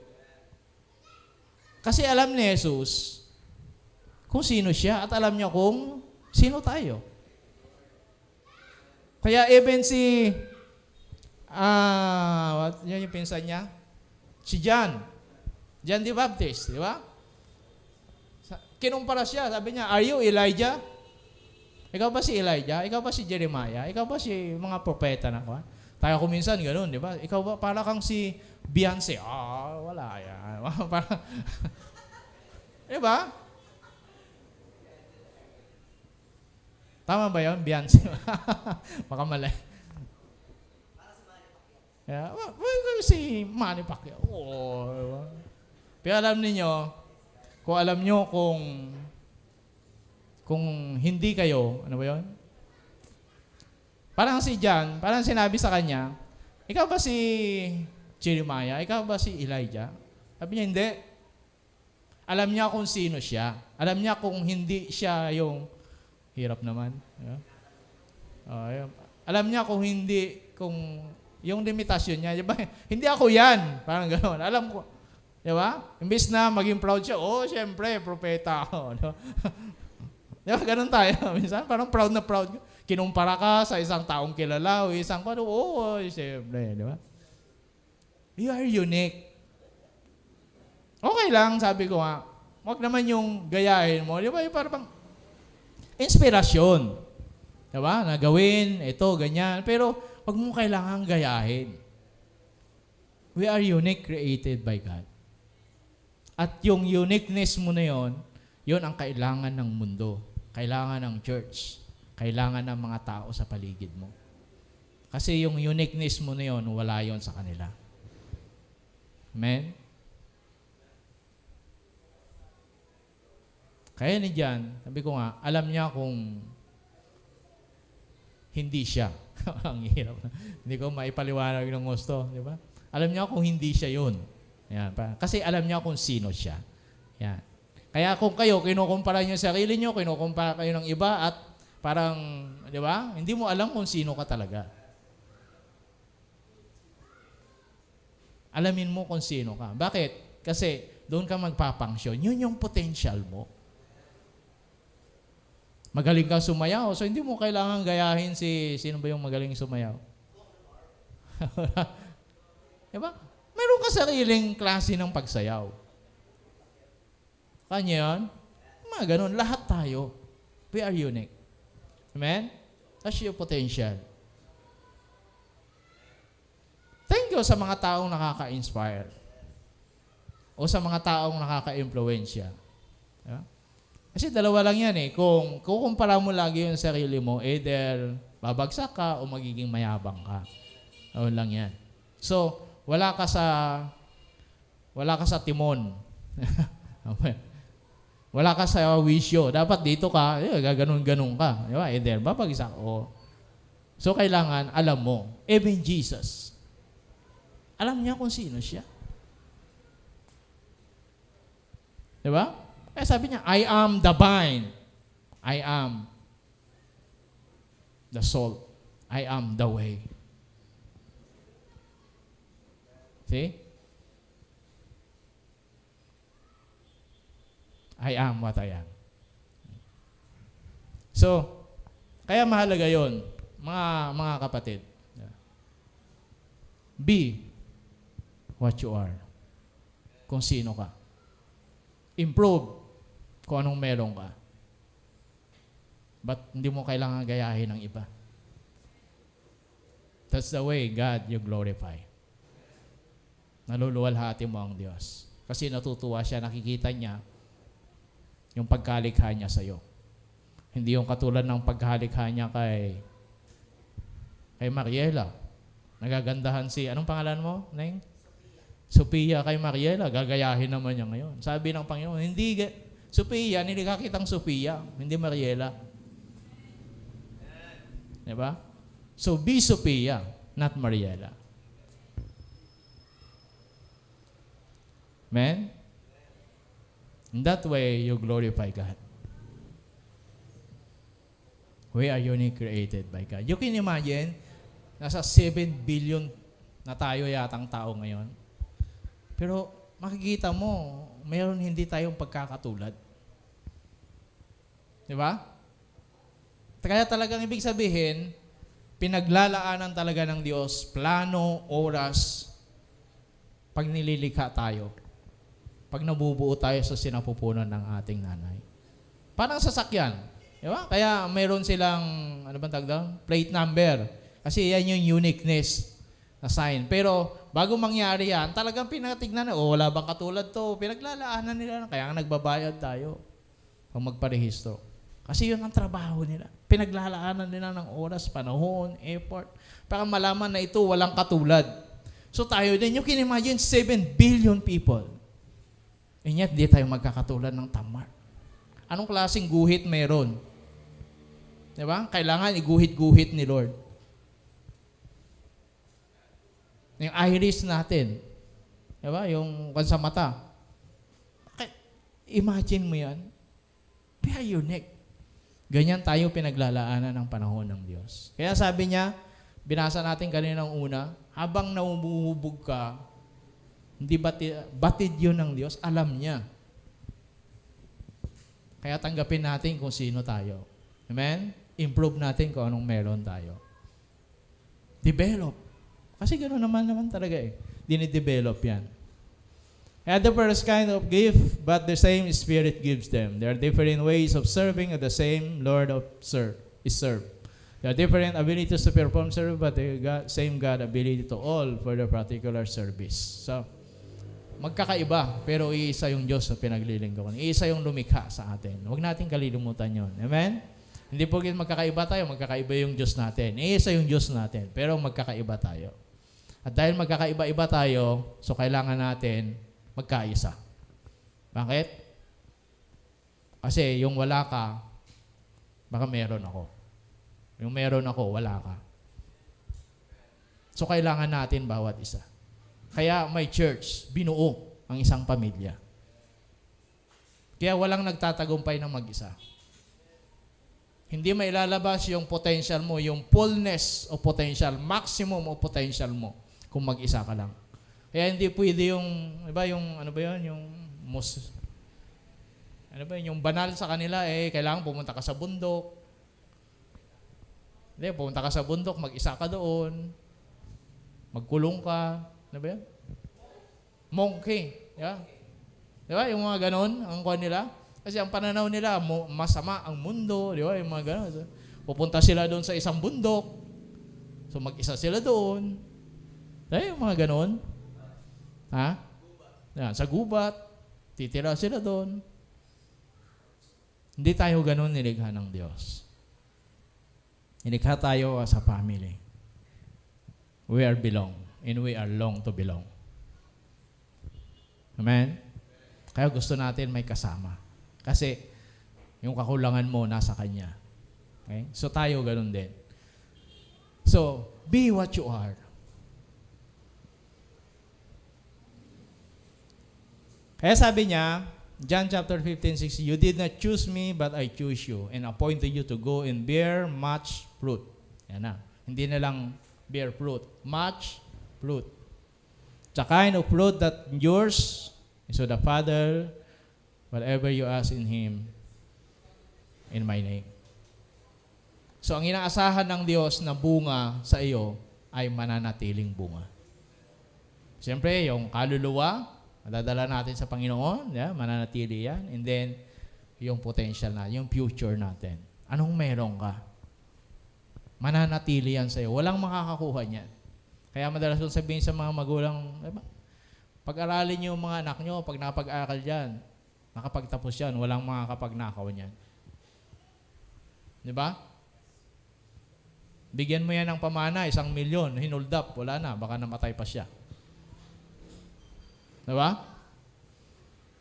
Kasi alam ni Jesus kung sino siya at alam niya kung sino tayo. Kaya even si yan yung pinsan niya? Si John. John the Baptist, di ba? Kinumpara siya, sabi niya, are you Elijah? Ikaw ba si Elijah? Ikaw ba si Jeremiah? Ikaw ba si mga propeta na kuha? Tayo kuminsan ganoon, di ba? Ikaw ba para kang si Beyonce? Wala yan. Di ba? Tama ba 'yon, Beyonce? Baka mali. Yeah, si Manny Pacquiao. Diba? Pero alam niyo, kung hindi kayo, ano ba 'yon? Parang si John, parang sinabi sa kanya, ikaw ba si Jeremiah? Ikaw ba si Elijah? Sabi niya, hindi. Alam niya kung sino siya. Alam niya kung hindi siya yung hirap naman. Yeah. Alam niya kung yung limitasyon niya. Diba? Hindi ako yan. Parang gano'n. Alam ko. Diba? Imbis na maging proud siya, siyempre, propeta ako. Diba? Diba? Ganun tayo. Minsan, parang proud na proud. Kinumpara ka sa isang taong kilala o isang siyempre. Diba? You are unique. Okay lang, sabi ko nga. Huwag naman yung gayahin mo. Di ba? Parang inspirasyon. Diba? Nagawin, ito, ganyan. Pero, huwag mo kailangan gayahin. We are unique created by God. At yung uniqueness mo na yun ang kailangan ng mundo. Kailangan ng church. Kailangan ng mga tao sa paligid mo. Kasi yung uniqueness mo na yun, wala yun sa kanila. Amen? Kaya ni John, sabi ko nga, alam niya kung hindi siya. Ang hirap. Hindi ko maipaliwanag ng gusto. Di ba? Alam niya kung hindi siya yun. Yan. Kasi alam niya kung sino siya. Yan. Kaya kung kayo, kinukumpara niyo sarili niyo, kinukumpara kayo ng iba at parang, di ba? Hindi mo alam kung sino ka talaga. Alamin mo kung sino ka. Bakit? Kasi doon ka magpapangsyon. Yun yung potential mo. Magaling kang sumayaw. So, hindi mo kailangan gayahin sino ba yung magaling sumayaw? Diba? Meron ka sariling klase ng pagsayaw. Kanya yun? Mga ganun. Lahat tayo. We are unique. Amen? That's your potential. Thank you sa mga taong nakaka-inspire. O sa mga taong nakaka-impluensya. Diba? Kasi dalawa lang yan eh. Kung kukumpara mo lagi yung sarili mo, either babagsak ka o magiging mayabang ka. O lang yan. So, wala ka sa timon. Wala ka sa wisyo. Dapat dito ka, gaganon-ganon ka. Diba? Either babagsak o. So, kailangan alam mo, even Jesus, alam niya kung sino siya. Diba? Sabi niya, I am the vine. I am the salt. I am the way. See? I am what I am. So, kaya mahalaga yon, mga kapatid. Be what you are. Kung sino ka. Improve kung anong meron ka. But hindi mo kailangan gayahin ng iba. That's the way God you glorify. Naluluwalhati mo ang Diyos. Kasi natutuwa siya, nakikita niya yung pagkalikha niya sa'yo. Hindi yung katulad ng pagkalikha niya kay Mariela. Nagagandahan anong pangalan mo, Neng? Sophia kay Mariela. Gagayahin naman niya ngayon. Sabi ng Panginoon, Sophia, nilikha kitang Sophia, hindi Mariela. Diba? So, be Sophia, not Mariela. Amen? In that way, you glorify God. We are uniquely created by God. You can imagine, nasa 7 billion na tayo yatang tao ngayon. Pero makikita mo, mayroon hindi tayong pagkakatulad. Di ba? Kaya talagang ibig sabihin, pinaglalaanan talaga ng Diyos, plano, oras, pag nililikha tayo. pag nabubuo tayo sa sinapupunan ng ating nanay. Parang sasakyan. Di ba? Kaya mayroon silang, ano bang tawag doon? Plate number. Kasi yan yung uniqueness na sign. Pero bago mangyari yan, talagang pinatignan na, wala bang katulad to? Pinaglalaanan nila. Kaya nga nagbabayad tayo pag magparehistro. Kasi yun ang trabaho nila. Pinaglalaanan nila ng oras, panahon, effort, para malaman na ito walang katulad. So tayo din, you can imagine 7 billion people. And yet, di tayo magkakatulad ng Tamar. Anong klaseng guhit meron? Diba? Kailangan iguhit-guhit ni Lord. Yung iris natin. Diba? Yung sa mata. Imagine mo yan. Be unique. Ganyan tayo pinaglalaanan ng panahon ng Diyos. Kaya sabi niya, binasa natin kaninang una, habang naumuhubog ka, hindi batid yun ng Diyos, alam niya. Kaya tanggapin natin kung sino tayo. Amen? Improve natin kung anong meron tayo. Develop. Kasi gano'n naman talaga eh. Dinidevelop yan. And the first kind of gift, but the same Spirit gives them. There are different ways of serving, and the same Lord is served. There are different abilities to perform service, but the same God ability to all for the particular service. So, magkakaiba, pero iisa yung Diyos na pinaglilingkuran. Iisa yung lumikha sa atin. Huwag natin kalilimutan yun. Amen? Hindi po magkakaiba tayo, magkakaiba yung Diyos natin. Iisa yung Diyos natin, pero magkakaiba tayo. At dahil magkakaiba-iba tayo, so kailangan natin magkaisa. Bakit? Kasi yung wala ka, baka meron ako. Yung meron ako, wala ka. So kailangan natin bawat isa. Kaya may church, binuo ang isang pamilya. Kaya walang nagtatagumpay ng mag-isa. Hindi mailalabas yung potential mo, yung fullness of potential, maximum of potential mo kung mag-isa ka lang. Kaya hindi pwede yung, iba yung, ano ba yun, yung yung banal sa kanila, kailangan pumunta ka sa bundok. Hindi, pumunta ka sa bundok, mag-isa ka doon, magkulong ka, ano ba yun? Monkey, yeah. Di ba? Yung mga ganon, ang kuha nila. Kasi ang pananaw nila, masama ang mundo, di ba? Yung mga ganon. So, pupunta sila doon sa isang bundok, so mag-isa sila doon. Di, yung mga ganon. Ha? Yan, sa gubat, titira sila doon. Hindi tayo ganun nilikha ng Diyos. Nilikha tayo as a family. We are belong, and we are long to belong. Amen? Kaya gusto natin may kasama. Kasi, yung kakulangan mo, nasa Kanya. Okay? So, tayo ganun din. So, be what you are. Kaya sabi niya, John chapter 15:6, you did not choose me, but I choose you and appointed you to go and bear much fruit. Yan na. Hindi na lang bear fruit. Much fruit. The kind of fruit that yours is of the Father, whatever you ask in Him, in my name. So, ang inaasahan ng Diyos na bunga sa iyo ay mananatiling bunga. Siyempre, yung kaluluwa, madadala natin sa Panginoon, mananatili yan. And then, yung potential na, yung future natin. Anong meron ka? Mananatili yan sa'yo. Walang makakakuha niyan. Kaya madalas kong sabihin sa mga magulang, pag-aralin niyo yung mga anak niyo, pag napag-aral dyan, nakapagtapos yan, walang makakapagnakaw niyan. Di ba? Bigyan mo yan ng pamana, 1 milyon, hinold up, wala na, baka namatay pa siya. Diba?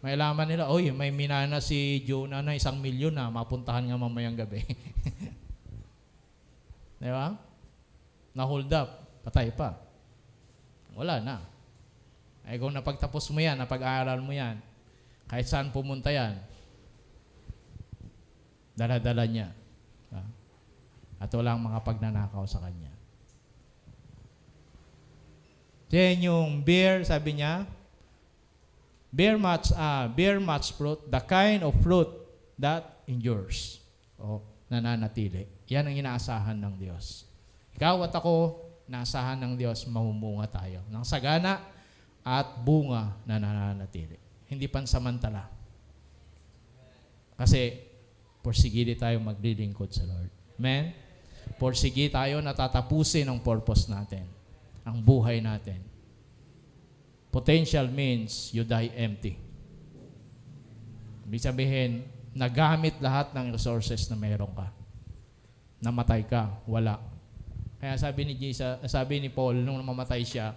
May laman nila, may minana si Jonah na 1 milyon na, mapuntahan nga mamayang gabi. Diba? Na-hold up, patay pa. Wala na. Kung napagtapos mo yan, napag-aaral mo yan, kahit saan pumunta yan, dala-dala niya. At walang mga pagnanakaw sa kanya. Then yung bear, sabi niya, bear much fruit, the kind of fruit that endures. O nananatili. Yan ang inaasahan ng Diyos. Ikaw at ako, naasahan ng Diyos, mamumunga tayo ng sagana at bunga na nananatili. hindi pansamantala. Kasi, porsige tayo maglilingkod sa Lord. Amen? Porsige tayo na tatapusin ang purpose natin, ang buhay natin. Potential means you die empty. Ibig sabihin, nagamit lahat ng resources na mayroon ka. Namatay ka, wala. Kaya sabi ni Paul, nung mamatay siya,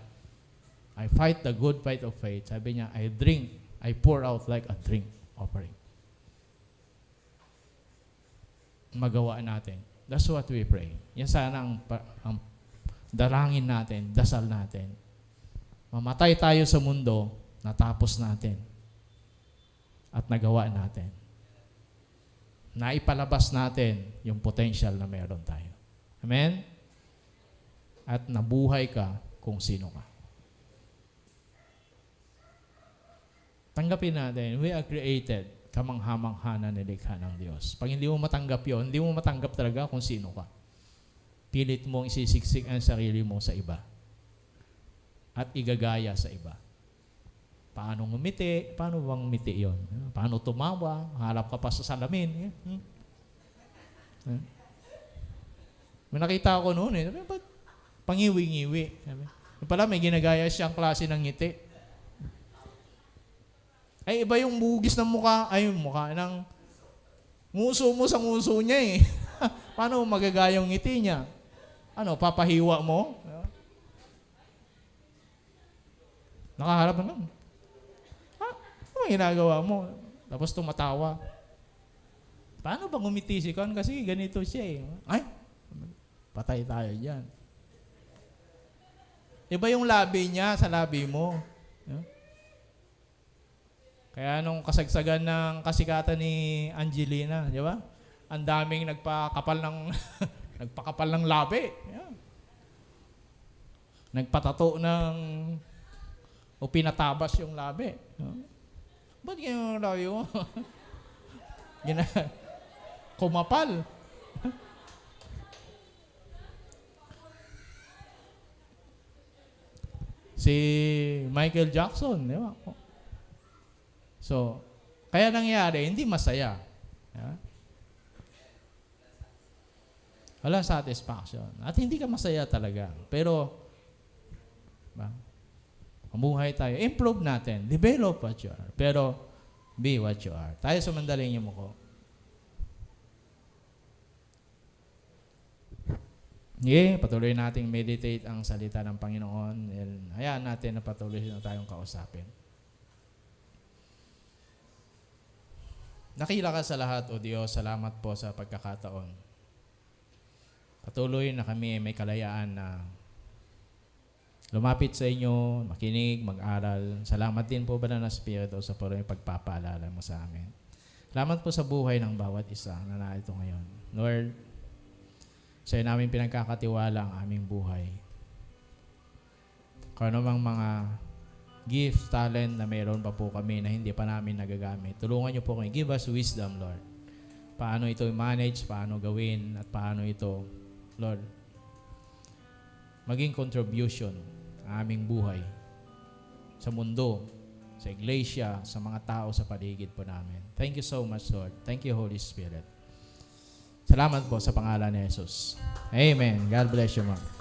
I fight the good fight of faith. Sabi niya, I pour out like a drink offering. Magawa natin. That's what we pray. Yan sana ang dalangin natin, dasal natin. Mamatay tayo sa mundo, natapos natin. At nagawa natin. Naipalabas natin yung potential na meron tayo. Amen? At nabuhay ka kung sino ka. Tanggapin natin, we are created, kamangha-mangha na nilikha ng Diyos. Pag hindi mo matanggap yun, hindi mo matanggap talaga kung sino ka. Pilit mong isisiksik ang sarili mo sa iba. At igagaya sa iba. Paano ngumiti? Paano bang ngumiti yun? Paano tumawa? Harap ka pa sa salamin. May nakita ako noon eh. Ba't pangiwi-ngiwi? Pala may ginagaya siyang klase ng ngiti. Ay, iba yung bugis ng mukha. Ay, yung mukha ng nguso mo sa nguso niya eh. Paano magagaya yung ngiti niya? Ano, papahiwa mo? Nakaharap naman. Ano ginagawa mo? Tapos tumatawa. Paano ba ngumiti si Con? Kasi ganito siya eh. Ay, patay tayo dyan. Iba yung labi niya sa labi mo. Kaya nung kasagsagan ng kasikatan ni Angelina, di ba? Ang daming nagpakapal ng labi. Yeah. Nagpatato o pinatabas yung labi. Ba't ganyan yung labi mo? Kumapal. Si Michael Jackson, di ba? So, kaya nangyari, hindi masaya. Yeah? Wala satisfaction. At hindi ka masaya talaga. Pero, mamuhay tayo. Improve natin. Develop what you are. Pero, be what you are. Tayo sumandaling yung muko. Patuloy nating meditate ang salita ng Panginoon. Hayaan natin na patuloy na tayong kausapin. Nakila ka sa lahat, O Diyos. Salamat po sa pagkakataon. Patuloy na kami may kalayaan na lumapit sa inyo, makinig, mag-aral. Salamat din po, Banal na Espiritu, sa puro pagpapaalala mo sa amin. Salamat po sa buhay ng bawat isa na narito ngayon. Lord, sa'yo namin pinagkakatiwala ang aming buhay. Kung ano mang mga gift, talent na mayroon pa po kami na hindi pa namin nagagamit. Tulungan niyo po kami. Give us wisdom, Lord. Paano ito i-manage, paano gawin, at paano ito, Lord, maging contribution ang aming buhay sa mundo, sa iglesia, sa mga tao sa paligid po namin. Thank you so much, Lord. Thank you, Holy Spirit. Salamat po sa pangalan ni Jesus. Amen. God bless you, ma'am.